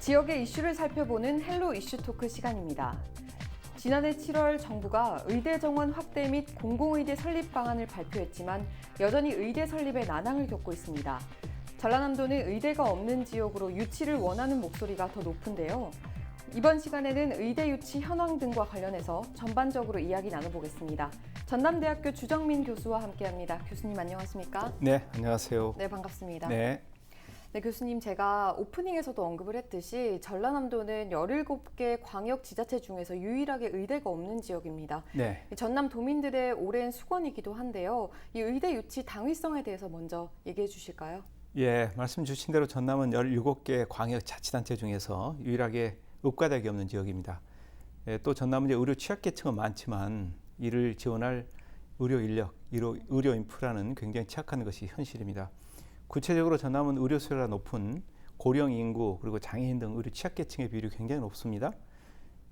지역의 이슈를 살펴보는 헬로 이슈 토크 시간입니다. 지난해 7월 정부가 의대 정원 확대 및 공공의대 설립 방안을 발표했지만 여전히 의대 설립에 난항을 겪고 있습니다. 전라남도는 의대가 없는 지역으로 유치를 원하는 목소리가 더 높은데요. 이번 시간에는 의대 유치 현황 등과 관련해서 전반적으로 이야기 나눠보겠습니다. 전남대학교 주정민 교수와 함께합니다. 교수님 안녕하십니까? 네, 안녕하세요. 네, 반갑습니다. 네. 네, 교수님, 제가 오프닝에서도 언급을 했듯이 전라남도는 17개 광역지자체 중에서 유일하게 의대가 없는 지역입니다. 네. 전남 도민들의 오랜 수건이기도 한데요. 이 의대 유치 당위성에 대해서 먼저 얘기해 주실까요? 예, 말씀 주신 대로 전남은 17개 광역자치단체 중에서 유일하게 의과대학이 없는 지역입니다. 예, 또 전남은 이제 의료 취약계층은 많지만 이를 지원할 의료 인력, 의료 인프라는 굉장히 취약한 것이 현실입니다. 구체적으로 전남은 의료 수요가 높은 고령 인구 그리고 장애인 등 의료 취약계층의 비율이 굉장히 높습니다.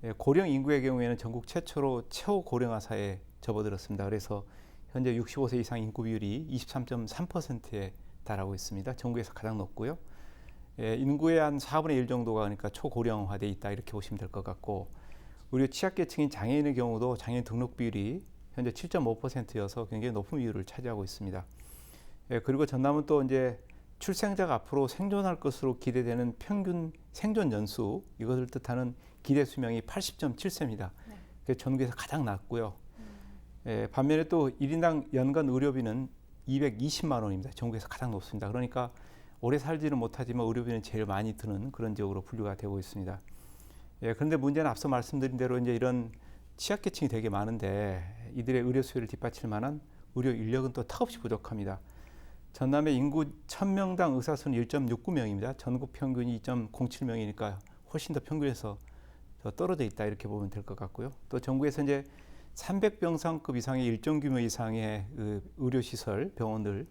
예, 고령 인구의 경우에는 전국 최초로 최고고령화 사회에 접어들었습니다. 그래서 현재 65세 이상 인구 비율이 23.3%에 달하고 있습니다. 전국에서 가장 높고요. 예, 인구의 한 4분의 1 정도가 그러니까 초고령화되어 있다 이렇게 보시면 될 것 같고, 의료 취약계층인 장애인의 경우도 장애인 등록 비율이 현재 7.5%여서 굉장히 높은 비율을 차지하고 있습니다. 예, 그리고 전남은 또 이제 출생자가 앞으로 생존할 것으로 기대되는 평균 생존 연수, 이것을 뜻하는 기대 수명이 80.7세입니다. 네. 전국에서 가장 낮고요. 예, 반면에 또 1인당 연간 의료비는 220만 원입니다. 전국에서 가장 높습니다. 그러니까 오래 살지는 못하지만 의료비는 제일 많이 드는 그런 지역으로 분류가 되고 있습니다. 예, 그런데 문제는 앞서 말씀드린 대로 이제 이런 취약계층이 되게 많은데 이들의 의료 수요를 뒷받칠 만한 의료 인력은 또 턱없이 부족합니다. 전남의 인구 1000명당 의사 수는 1.69명입니다. 전국 평균이 2.07명이니까 훨씬 더 평균에서 더 떨어져 있다 이렇게 보면 될 것 같고요. 또 전국에서 이제 300병상급 이상의 일정 규모 이상의 의료시설, 병원들,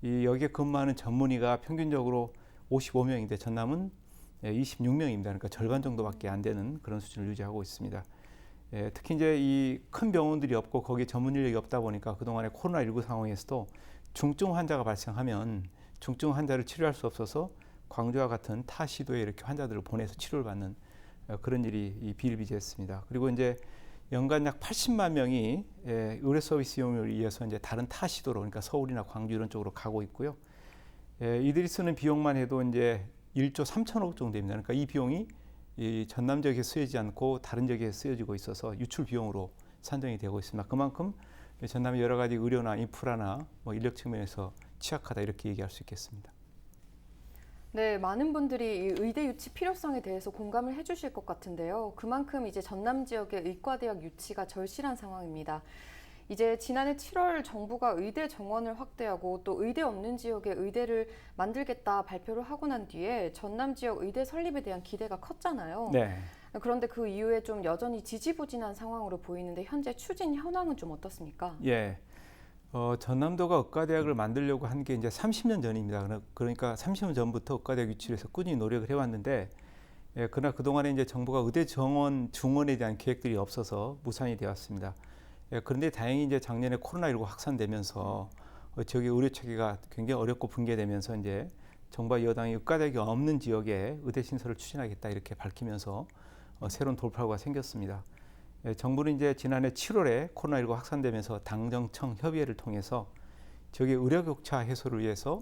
여기에 근무하는 전문의가 평균적으로 55명인데 전남은 26명입니다. 그러니까 절반 정도밖에 안 되는 그런 수준을 유지하고 있습니다. 예, 특히 이제 이 큰 병원들이 없고 거기에 전문 인력이 없다 보니까 그동안의 코로나19 상황에서도 중증 환자가 발생하면 중증 환자를 치료할 수 없어서 광주와 같은 타 시도에 이렇게 환자들을 보내서 치료를 받는 그런 일이 비일비재했습니다. 그리고 이제 연간 약 80만 명이 의료 서비스 이용을 위해서 이제 다른 타 시도로, 그러니까 서울이나 광주 이런 쪽으로 가고 있고요. 이들이 쓰는 비용만 해도 이제 1조 3천억 정도 됩니다. 그러니까 이 비용이 이 전남 지역에 쓰여지지 않고 다른 지역에 쓰여지고 있어서 유출 비용으로 산정이 되고 있습니다. 그만큼 전남의 여러 가지 의료나 인프라나 인력 측면에서 취약하다 이렇게 얘기할 수 있겠습니다. 네, 많은 분들이 이 의대 유치 필요성에 대해서 공감을 해주실 것 같은데요. 그만큼 이제 전남 지역의 의과대학 유치가 절실한 상황입니다. 이제 지난해 7월 정부가 의대 정원을 확대하고 또 의대 없는 지역에 의대를 만들겠다 발표를 하고 난 뒤에 전남 지역 의대 설립에 대한 기대가 컸잖아요. 네. 그런데 그 이후에 좀 여전히 지지부진한 상황으로 보이는데 현재 추진 현황은 좀 어떻습니까? 예. 전남도가 의과대학을 만들려고 한 게 이제 30년 전입니다. 그러니까 30년 전부터 의과대학 유치를 해서 꾸준히 노력을 해왔는데, 예, 그러나 그동안에 이제 정부가 의대 정원 중원에 대한 계획들이 없어서 무산이 되었습니다. 예, 그런데 다행히 이제 작년에 코로나19 확산되면서 지역의 의료 체계가 굉장히 어렵고 붕괴되면서 이제 정부와 여당이 의과대학이 없는 지역에 의대 신설을 추진하겠다 이렇게 밝히면서 새로운 돌파구가 생겼습니다. 예, 정부는 이제 지난해 7월에 코로나19 확산되면서 당정청 협의회를 통해서 지역의 의료 격차 해소를 위해서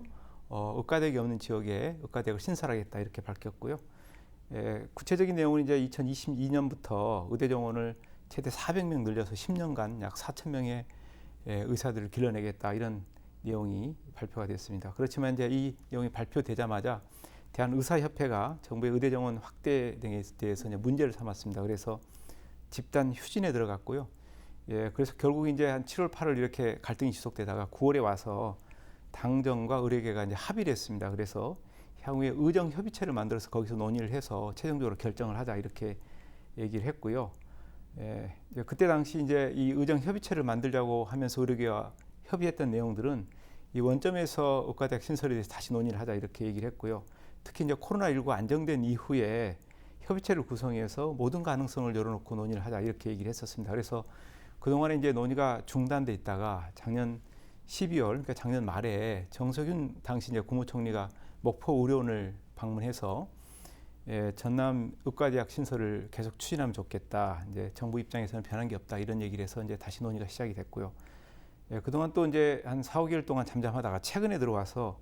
의과대학이 없는 지역에 의과대학을 신설하겠다 이렇게 밝혔고요. 예, 구체적인 내용은 이제 2022년부터 의대 정원을 최대 400명 늘려서 10년간 약 4,000명의 의사들을 길러내겠다 이런 내용이 발표가 됐습니다. 그렇지만 이제 이 내용이 발표되자마자 대한의사협회가 정부의 의대 정원 확대 등에 대해서 이제 문제를 삼았습니다. 그래서 집단 휴진에 들어갔고요. 예, 그래서 결국 이제 한 7월, 8월 이렇게 갈등이 지속되다가 9월에 와서 당정과 의료계가 이제 합의를 했습니다. 그래서 향후에 의정 협의체를 만들어서 거기서 논의를 해서 최종적으로 결정을 하자 이렇게 얘기를 했고요. 예, 그때 당시 이제 이 의정 협의체를 만들자고 하면서 의료계와 협의했던 내용들은 이 원점에서 의과대학 신설에 대해서 다시 논의를 하자 이렇게 얘기를 했고요. 특히 이제 코로나19 안정된 이후에 협의체를 구성해서 모든 가능성을 열어놓고 논의를 하자 이렇게 얘기를 했었습니다. 그래서 그동안에 이제 논의가 중단돼 있다가 작년 12월, 그러니까 작년 말에 정석윤 당시 이제 국무총리가 목포 의료원을 방문해서 전남 의과대학 신설을 계속 추진하면 좋겠다. 이제 정부 입장에서는 변한 게 없다 이런 얘기를 해서 이제 다시 논의가 시작이 됐고요. 그동안 또 이제 한 4, 5개월 동안 잠잠하다가 최근에 들어와서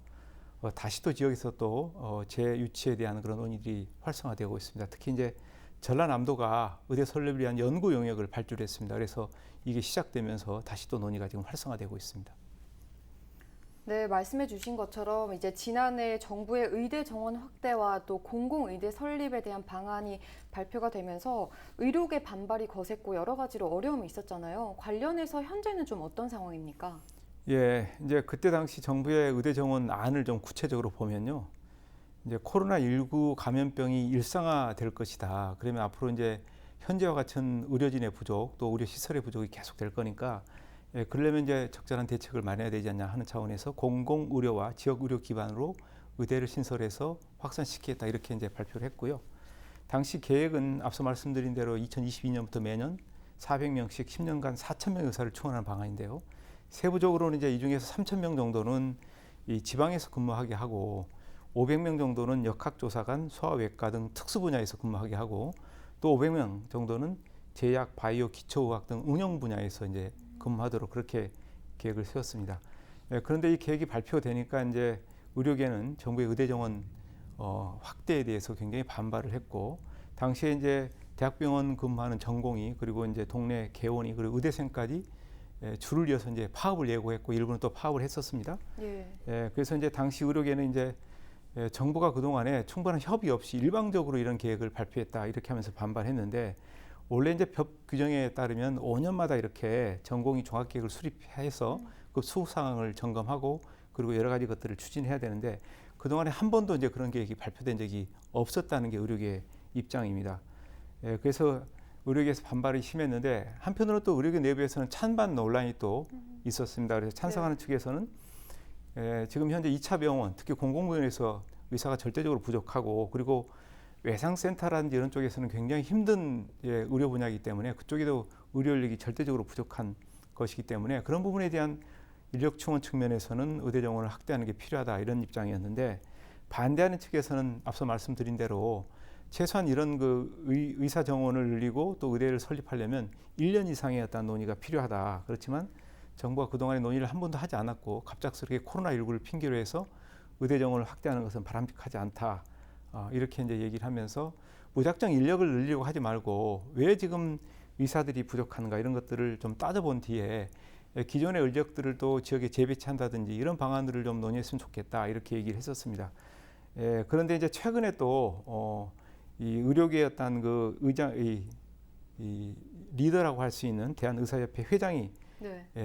다시 또 지역에서 또 재유치에 대한 그런 논의들이 활성화되고 있습니다. 특히 이제 전라남도가 의대 설립을 위한 연구 용역을 발주했습니다. 그래서 이게 시작되면서 다시 또 논의가 지금 활성화되고 있습니다. 네, 말씀해 주신 것처럼 이제 지난해 정부의 의대 정원 확대와 또 공공의대 설립에 대한 방안이 발표가 되면서 의료계 반발이 거셌고 여러 가지로 어려움이 있었잖아요. 관련해서 현재는 좀 어떤 상황입니까? 예, 이제 그때 당시 정부의 의대 정원 안을 좀 구체적으로 보면요. 이제 코로나19 감염병이 일상화될 것이다. 그러면 앞으로 이제 현재와 같은 의료진의 부족, 또 의료 시설의 부족이 계속될 거니까 그러려면 이제 적절한 대책을 마련해야 되지 않냐 하는 차원에서 공공의료와 지역의료 기반으로 의대를 신설해서 확산시키겠다 이렇게 이제 발표를 했고요. 당시 계획은 앞서 말씀드린 대로 2022년부터 매년 400명씩 10년간 4,000명 의사를 충원하는 방안인데요. 세부적으로는 이제 이 중에서 3,000명 정도는 이 지방에서 근무하게 하고 500명 정도는 역학조사관, 소아외과 등 특수 분야에서 근무하게 하고 또 500명 정도는 제약, 바이오, 기초의학 등 응용 분야에서 이제 근무하도록 그렇게 계획을 세웠습니다. 그런데 이 계획이 발표되니까 이제 의료계는 정부의 의대 정원 확대에 대해서 굉장히 반발을 했고 당시에 이제 대학병원 근무하는 전공의 그리고 이제 동네 개원이 그리고 의대생까지 줄을 이어서 이제 파업을 예고했고 일부는 또 파업을 했었습니다. 그래서 이제 당시 의료계는 이제 정부가 그동안에 충분한 협의 없이 일방적으로 이런 계획을 발표했다 이렇게 하면서 반발했는데 원래 이제 법 규정에 따르면 5년마다 이렇게 전공의 종합계획을 수립해서 그 수후 상황을 점검하고 그리고 여러 가지 것들을 추진해야 되는데 그동안에 한 번도 이제 그런 계획이 발표된 적이 없었다는 게 의료계 입장입니다. 그래서 의료계에서 반발이 심했는데 한편으로 또 의료계 내부에서는 찬반 논란이 또 있었습니다. 그래서 찬성하는 측에서는 지금 현재 2차 병원, 특히 공공병원에서 의사가 절대적으로 부족하고 그리고 외상센터라든지 이런 쪽에서는 굉장히 힘든 의료 분야이기 때문에 그쪽에도 의료 인력이 절대적으로 부족한 것이기 때문에 그런 부분에 대한 인력 충원 측면에서는 의대 정원을 확대하는 게 필요하다 이런 입장이었는데 반대하는 측에서는 앞서 말씀드린 대로 최소한 이런 그 의사 정원을 늘리고 또 의대를 설립하려면 1년 이상의 어떤 논의가 필요하다. 그렇지만 정부가 그동안에 논의를 한 번도 하지 않았고 갑작스럽게 코로나19를 핑계로 해서 의대 정원을 확대하는 것은 바람직하지 않다. 이렇게 이제 얘기를 하면서 무작정 인력을 늘리려고 하지 말고 왜 지금 의사들이 부족한가 이런 것들을 좀 따져본 뒤에 기존의 인력들을 또 지역에 재배치한다든지 이런 방안들을 좀 논의했으면 좋겠다 이렇게 얘기를 했었습니다. 그런데 이제 최근에 또 이 의료계의 어떤 그 이 리더라고 할 수 있는 대한의사협회 회장이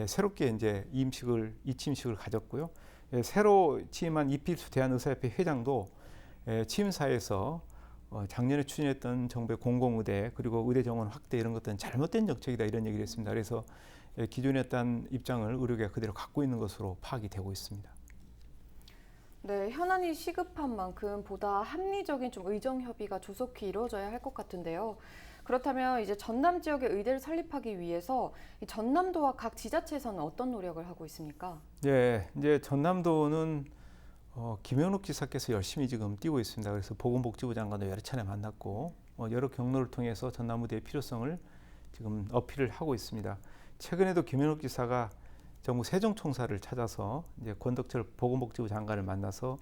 새롭게 이제 취임식을 가졌고요. 새로 취임한 이필수 대한의사협회 회장도 취임사에서 작년에 추진했던 정부의 공공의대 그리고 의대 정원 확대 이런 것들은 잘못된 정책이다 이런 얘기를 했습니다. 그래서 기존에 했던 입장을 의료계가 그대로 갖고 있는 것으로 파악이 되고 있습니다. 네, 현안이 시급한 만큼 보다 합리적인 좀 의정 협의가 조속히 이루어져야 할 것 같은데요. 그렇다면 이제 전남 지역에 의대를 설립하기 위해서 이 전남도와 각 지자체에서는 어떤 노력을 하고 있습니까? 네, 이제 전남도는 김영록 지사께서 열심히 지금 뛰고 있습니다. 그래서 보건복지부 장관도 여러 차례 만났고 여러 경로를 통해서 전남의대의 필요성을 지금 어필을 하고 있습니다. 최근에도 김영록 지사가 정부 세종청사를 찾아서 이제 권덕철 보건복지부 장관을 만나서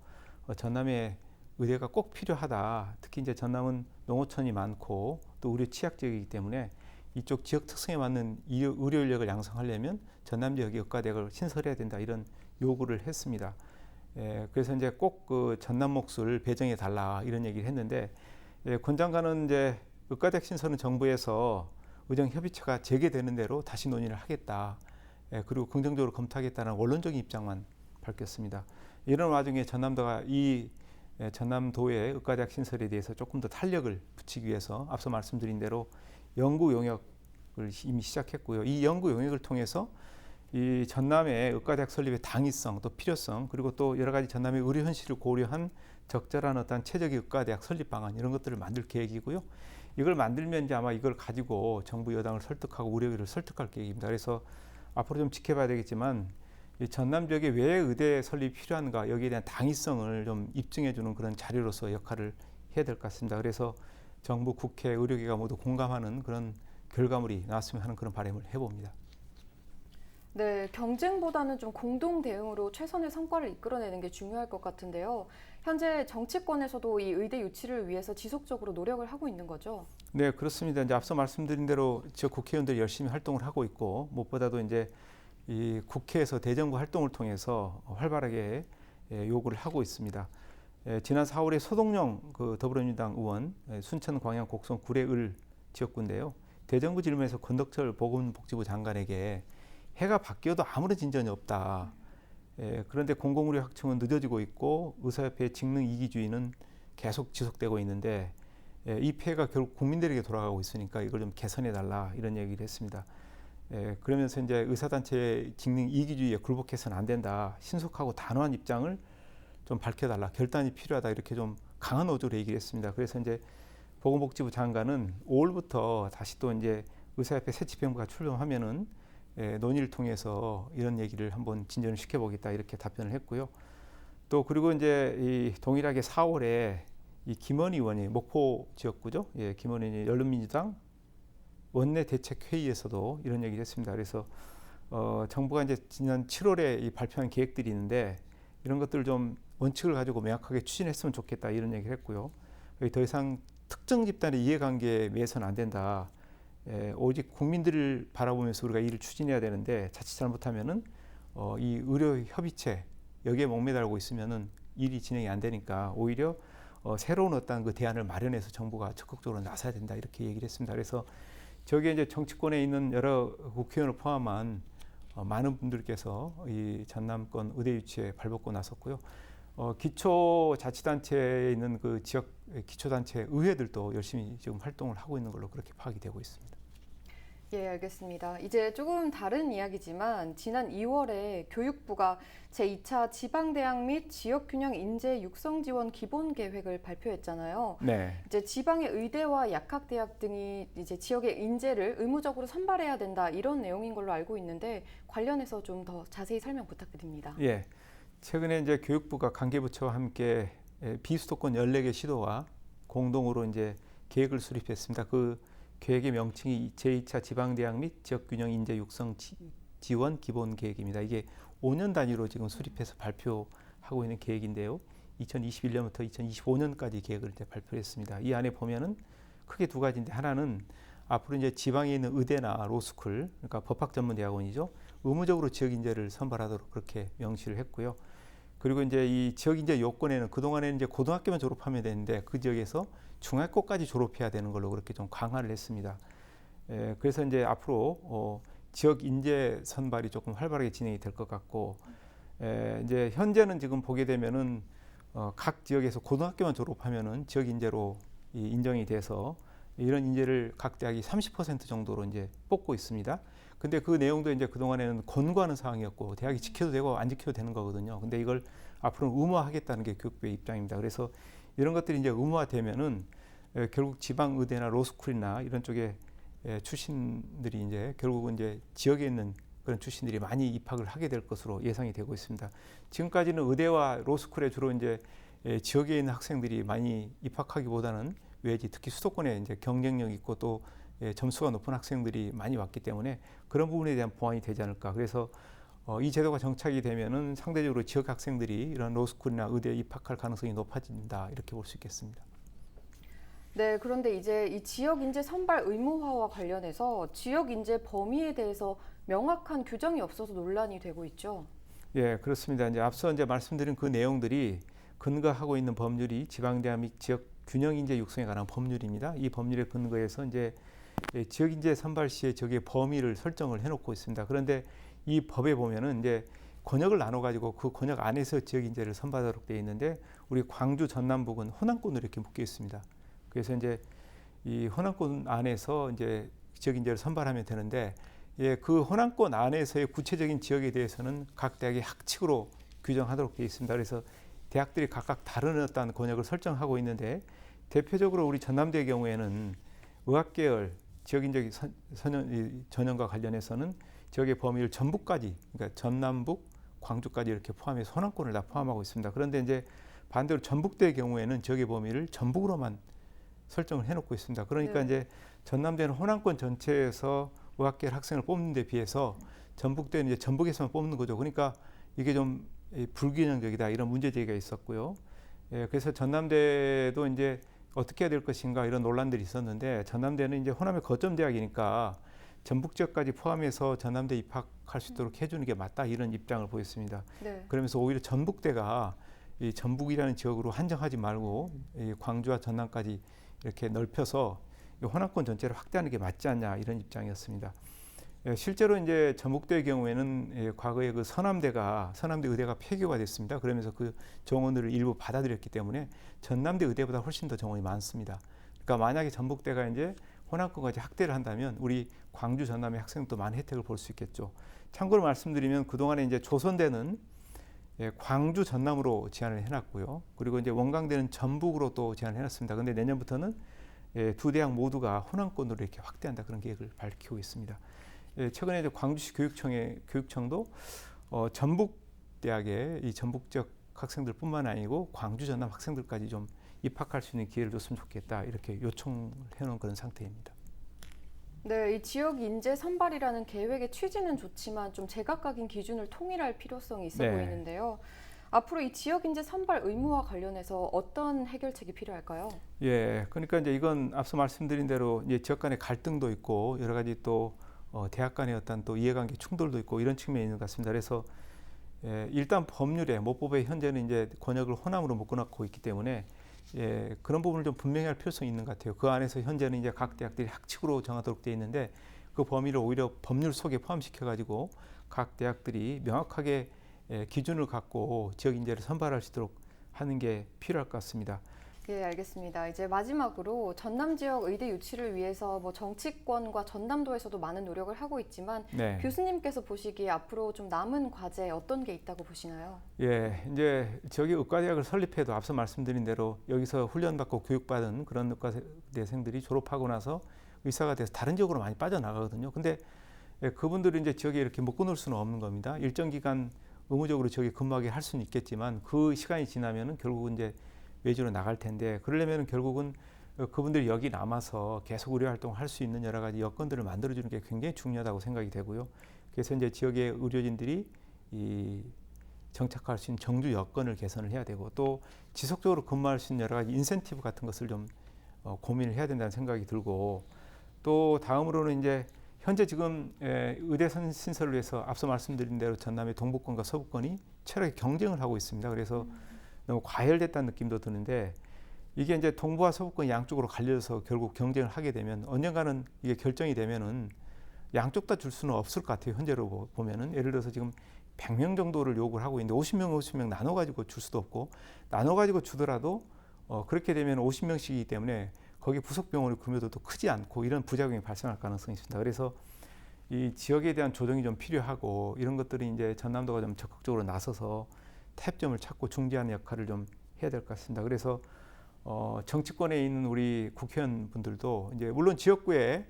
전남에 의대가 꼭 필요하다. 특히 이제 전남은 농어촌이 많고 또 의료 취약 지역이기 때문에 이쪽 지역 특성에 맞는 의료 인력을 양성하려면 전남 지역에 의과대학을 신설해야 된다 이런 요구를 했습니다. 그래서 이제 꼭 그 전남 몫을 배정해 달라 이런 얘기를 했는데 권 장관은 이제 의과대학 신설은 정부에서 의정협의체가 재개되는 대로 다시 논의를 하겠다. 그리고 긍정적으로 검토하겠다는 원론적인 입장만 밝혔습니다. 이런 와중에 전남도가 이 전남도의 의과대학 신설에 대해서 조금 더 탄력을 붙이기 위해서 앞서 말씀드린 대로 연구 용역을 이미 시작했고요. 이 연구 용역을 통해서 이 전남의 의과대학 설립의 당위성 또 필요성 그리고 또 여러 가지 전남의 의료 현실을 고려한 적절한 어떤 최적의 의과대학 설립 방안 이런 것들을 만들 계획이고요. 이걸 만들면 이제 아마 이걸 가지고 정부 여당을 설득하고 의료계를 설득할 계획입니다. 그래서 앞으로 좀 지켜봐야 되겠지만 이 전남 지역에 왜 의대 설립이 필요한가 여기에 대한 당위성을 좀 입증해주는 그런 자료로서 역할을 해야 될 것 같습니다. 그래서 정부, 국회, 의료계가 모두 공감하는 그런 결과물이 나왔으면 하는 그런 바람을 해봅니다. 네, 경쟁보다는 좀 공동 대응으로 최선의 성과를 이끌어내는 게 중요할 것 같은데요. 현재 정치권에서도 이 의대 유치를 위해서 지속적으로 노력을 하고 있는 거죠? 네, 그렇습니다. 이제 앞서 말씀드린 대로 지역 국회의원들이 열심히 활동을 하고 있고 무엇보다도 이제 이 국회에서 대정부 활동을 통해서 활발하게 요구를 하고 있습니다. 지난 4월에 소동영 그 더불어민주당 의원 순천 광양 곡성 구례을 지역구인데요. 대정부 질문에서 권덕철 보건복지부 장관에게 해가 바뀌어도 아무런 진전이 없다. 그런데 공공의료 확충은 늦어지고 있고 의사협회의 직능 이기주의는 계속 지속되고 있는데 이 폐해가 결국 국민들에게 돌아가고 있으니까 이걸 좀 개선해달라 이런 얘기를 했습니다. 그러면서 이제 의사단체 직능 이기주의에 굴복해서는 안 된다. 신속하고 단호한 입장을 좀 밝혀달라. 결단이 필요하다. 이렇게 좀 강한 어조로 얘기를 했습니다. 그래서 이제 보건복지부 장관은 5월부터 다시 또 이제 의사협회 새 집행부가 출범하면은 논의를 통해서 이런 얘기를 한번 진전을 시켜보겠다 이렇게 답변을 했고요. 또 그리고 이제 이 동일하게 4월에 이 김원희 의원이 목포 지역구죠. 김원희 의원이 열린민주당 원내 대책 회의에서도 이런 얘기를 했습니다. 그래서 정부가 이제 지난 7월에 이 발표한 계획들이 있는데 이런 것들을 좀 원칙을 가지고 명확하게 추진했으면 좋겠다 이런 얘기를 했고요. 더 이상 특정 집단의 이해관계에 매여서는 안 된다. 오직 국민들을 바라보면서 우리가 일을 추진해야 되는데 자칫 잘못하면은 이 의료 협의체 여기에 목매달고 있으면은 일이 진행이 안 되니까 오히려 새로운 어떤 그 대안을 마련해서 정부가 적극적으로 나서야 된다 이렇게 얘기를 했습니다. 그래서 저기에 이제 정치권에 있는 여러 국회의원을 포함한 많은 분들께서 이 전남권 의대 유치에 발벗고 나섰고요. 기초자치단체에 있는 그 지역 기초단체 의회들도 열심히 지금 활동을 하고 있는 걸로 그렇게 파악이 되고 있습니다. 예, 알겠습니다. 이제 조금 다른 이야기지만 지난 2월에 교육부가 제2차 지방대학 및 지역균형 인재 육성 지원 기본 계획을 발표했잖아요. 네. 이제 지방의 의대와 약학대학 등이 이제 지역의 인재를 의무적으로 선발해야 된다 이런 내용인 걸로 알고 있는데 관련해서 좀 더 자세히 설명 부탁드립니다. 예. 최근에 이제 교육부가 관계부처와 함께 비수도권 14개 시도와 공동으로 이제 계획을 수립했습니다. 그 계획의 명칭이 제2차 지방대학 및 지역균형 인재 육성 지원 기본 계획입니다. 이게 5년 단위로 지금 수립해서 발표하고 있는 계획인데요. 2021년부터 2025년까지 계획을 이제 발표했습니다. 이 안에 보면은 크게 두 가지인데 하나는 앞으로 이제 지방에 있는 의대나 로스쿨, 그러니까 법학 전문 대학원이죠. 의무적으로 지역 인재를 선발하도록 그렇게 명시를 했고요. 그리고 이제 이 지역 인재 요건에는 그동안에는 이제 고등학교만 졸업하면 되는데 그 지역에서 중학교까지 졸업해야 되는 걸로 그렇게 좀 강화를 했습니다. 그래서 이제 앞으로 지역 인재 선발이 조금 활발하게 진행이 될 것 같고, 이제 현재는 지금 보게 되면은 각 지역에서 고등학교만 졸업하면은 지역 인재로 인정이 돼서 이런 인재를 각 대학이 30% 정도로 이제 뽑고 있습니다. 근데 그 내용도 이제 그동안에는 권고하는 사항이었고 대학이 지켜도 되고 안 지켜도 되는 거거든요. 근데 이걸 앞으로는 의무화하겠다는 게 교육부의 입장입니다. 그래서 이런 것들이 이제 의무화되면은 결국 지방 의대나 로스쿨이나 이런 쪽에 출신들이 이제 결국은 이제 지역에 있는 그런 출신들이 많이 입학을 하게 될 것으로 예상이 되고 있습니다. 지금까지는 의대와 로스쿨에 주로 이제 지역에 있는 학생들이 많이 입학하기보다는 외지 특히 수도권에 이제 경쟁력 있고 또 점수가 높은 학생들이 많이 왔기 때문에 그런 부분에 대한 보완이 되지 않을까. 그래서 이 제도가 정착이 되면은 상대적으로 지역 학생들이 이런 로스쿨이나 의대에 입학할 가능성이 높아진다 이렇게 볼 수 있겠습니다. 네, 그런데 이제 이 지역 인재 선발 의무화와 관련해서 지역 인재 범위에 대해서 명확한 규정이 없어서 논란이 되고 있죠. 예, 그렇습니다. 이제 앞서 이제 말씀드린 그 내용들이 근거하고 있는 법률이 지방대학 및 지역 균형 인재 육성에 관한 법률입니다. 이 법률에 근거해서 이제 지역 인재 선발 시에 저기에 범위를 설정을 해놓고 있습니다. 그런데 이 법에 보면은 이제 권역을 나눠 가지고 그 권역 안에서 지역 인재를 선발하도록 되어 있는데 우리 광주 전남북은 호남권으로 이렇게 묶여 있습니다. 그래서 이제 이 호남권 안에서 이제 지역 인재를 선발하면 되는데 그 호남권 안에서의 구체적인 지역에 대해서는 각 대학이 학칙으로 규정하도록 되어 있습니다. 그래서 대학들이 각각 다른 어떤 권역을 설정하고 있는데 대표적으로 우리 전남대의 경우에는 의학계열 지역인적 전형과 관련해서는 지역의 범위를 전북까지, 그러니까 전남북, 광주까지 이렇게 포함해서 호남권을 다 포함하고 있습니다. 그런데 이제 반대로 전북대의 경우에는 지역의 범위를 전북으로만 설정을 해놓고 있습니다. 그러니까 네. 이제 전남대는 호남권 전체에서 의학계열 학생을 뽑는 데 비해서 전북대는 이제 전북에서만 뽑는 거죠. 그러니까 이게 좀 불균형적이다 이런 문제 제기가 있었고요. 그래서 전남대도 이제 어떻게 해야 될 것인가 이런 논란들이 있었는데 전남대는 이제 호남의 거점 대학이니까 전북 지역까지 포함해서 전남대 입학할 수 있도록 해주는 게 맞다 이런 입장을 보였습니다. 네. 그러면서 오히려 전북대가 이 전북이라는 지역으로 한정하지 말고 이 광주와 전남까지 이렇게 넓혀서 이 호남권 전체를 확대하는 게 맞지 않냐 이런 입장이었습니다. 실제로 이제 전북대의 경우에는 과거에 그 서남대 의대가 폐교가 됐습니다. 그러면서 그 정원들을 일부 받아들였기 때문에 전남대 의대보다 훨씬 더 정원이 많습니다. 그러니까 만약에 전북대가 이제 호남권까지 확대를 한다면 우리 광주 전남의 학생도 많은 혜택을 볼 수 있겠죠. 참고로 말씀드리면 그동안에 이제 조선대는 광주 전남으로 제한을 해놨고요. 그리고 이제 원광대는 전북으로 또 제한을 해놨습니다. 그런데 내년부터는 두 대학 모두가 호남권으로 이렇게 확대한다 그런 계획을 밝히고 있습니다. 최근에 이제 광주시 교육청도 전북 대학의 이 전북 지역 학생들뿐만 아니고 광주 전남 학생들까지 좀 입학할 수 있는 기회를 줬으면 좋겠다 이렇게 요청을 해놓은 그런 상태입니다. 네, 이 지역 인재 선발이라는 계획의 취지는 좋지만 좀 제각각인 기준을 통일할 필요성이 있어 네. 보이는데요. 앞으로 이 지역 인재 선발 의무화 관련해서 어떤 해결책이 필요할까요? 그러니까 이제 이건 앞서 말씀드린 대로 이제 지역 간의 갈등도 있고 여러 가지 또 대학 간의 어떤 또 이해관계 충돌도 있고 이런 측면이 있는 것 같습니다. 그래서 일단 법률에 모법에 현재는 이제 권역을 호남으로 묶어놓고 있기 때문에 그런 부분을 좀 분명히 할 필요성이 있는 것 같아요. 그 안에서 현재는 이제 각 대학들이 학칙으로 정하도록 되어 있는데 그 범위를 오히려 법률 속에 포함시켜 가지고 각 대학들이 명확하게 기준을 갖고 지역 인재를 선발할 수 있도록 하는 게 필요할 것 같습니다. 예, 알겠습니다. 이제 마지막으로 전남 지역 의대 유치를 위해서 뭐 정치권과 전남도에서도 많은 노력을 하고 있지만 네. 교수님께서 보시기에 앞으로 좀 남은 과제 어떤 게 있다고 보시나요? 이제 저기 의과대학을 설립해도 앞서 말씀드린 대로 여기서 훈련받고 교육받은 그런 의과대생들이 졸업하고 나서 의사가 돼서 다른 지역으로 많이 빠져나가거든요. 근데 그분들이 이제 지역에 이렇게 묶어놓을 수는 없는 겁니다. 일정 기간 의무적으로 지역에 근무하게 할 수는 있겠지만 그 시간이 지나면은 결국은 이제 외주로 나갈 텐데 그러려면 결국은 그분들이 여기 남아서 계속 의료 활동을 할 수 있는 여러 가지 여건들을 만들어주는 게 굉장히 중요하다고 생각이 되고요. 그래서 이제 지역의 의료진들이 이 정착할 수 있는 정주 여건을 개선을 해야 되고 또 지속적으로 근무할 수 있는 여러 가지 인센티브 같은 것을 좀 고민을 해야 된다는 생각이 들고 또 다음으로는 이제 현재 지금 의대 신설을 위해서 앞서 말씀드린 대로 전남의 동북권과 서북권이 철저하게 경쟁을 하고 있습니다. 그래서 너무 과열됐다는 느낌도 드는데 이게 이제 동부와 서북권 양쪽으로 갈려서 결국 경쟁을 하게 되면 언젠가는 이게 결정이 되면은 양쪽 다 줄 수는 없을 것 같아요. 현재로 보면은 예를 들어서 지금 100명 정도를 요구를 하고 있는데 50명 나눠 가지고 줄 수도 없고 나눠 가지고 주더라도 그렇게 되면 50명씩이기 때문에 거기 부속 병원의 규모도 크지 않고 이런 부작용이 발생할 가능성이 있습니다. 그래서 이 지역에 대한 조정이 좀 필요하고 이런 것들이 이제 전남도가 좀 적극적으로 나서서 타협점을 찾고 중재하는 역할을 좀 해야 될 것 같습니다. 그래서 정치권에 있는 우리 국회의원분들도 이제 물론 지역구에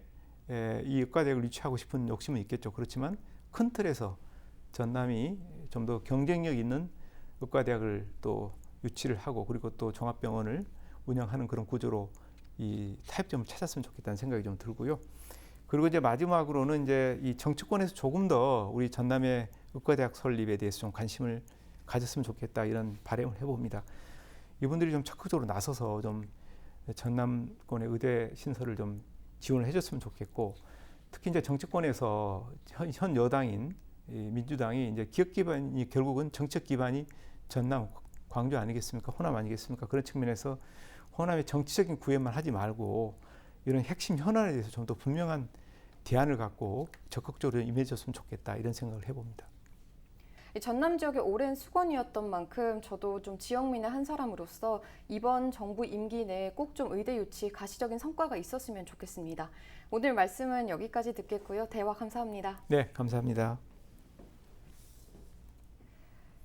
이 의과대학을 유치하고 싶은 욕심은 있겠죠. 그렇지만 큰 틀에서 전남이 좀 더 경쟁력 있는 의과대학을 또 유치를 하고 그리고 또 종합병원을 운영하는 그런 구조로 이 타협점을 찾았으면 좋겠다는 생각이 좀 들고요. 그리고 이제 마지막으로는 이제 이 정치권에서 조금 더 우리 전남의 의과대학 설립에 대해서 좀 관심을 가졌으면 좋겠다 이런 바람을 해봅니다. 이분들이 좀 적극적으로 나서서 좀 전남권의 의대 신설을 좀 지원을 해줬으면 좋겠고 특히 이제 정치권에서 현 여당인 민주당이 이제 기업 기반이 결국은 정책 기반이 전남, 광주 아니겠습니까? 호남 아니겠습니까? 그런 측면에서 호남의 정치적인 구애만 하지 말고 이런 핵심 현안에 대해서 좀 더 분명한 대안을 갖고 적극적으로 임해줬으면 좋겠다 이런 생각을 해봅니다. 전남 지역의 오랜 수건이었던 만큼 저도 좀 지역민의 한 사람으로서 이번 정부 임기 내에 꼭 좀 의대 유치 가시적인 성과가 있었으면 좋겠습니다. 오늘 말씀은 여기까지 듣겠고요. 대화 감사합니다. 네, 감사합니다.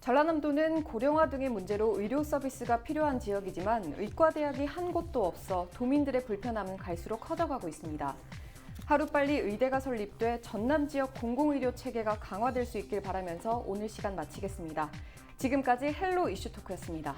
전라남도는 고령화 등의 문제로 의료 서비스가 필요한 지역이지만 의과대학이 한 곳도 없어 도민들의 불편함은 갈수록 커져가고 있습니다. 하루빨리 의대가 설립돼 전남 지역 공공의료 체계가 강화될 수 있길 바라면서 오늘 시간 마치겠습니다. 지금까지 헬로 이슈토크였습니다.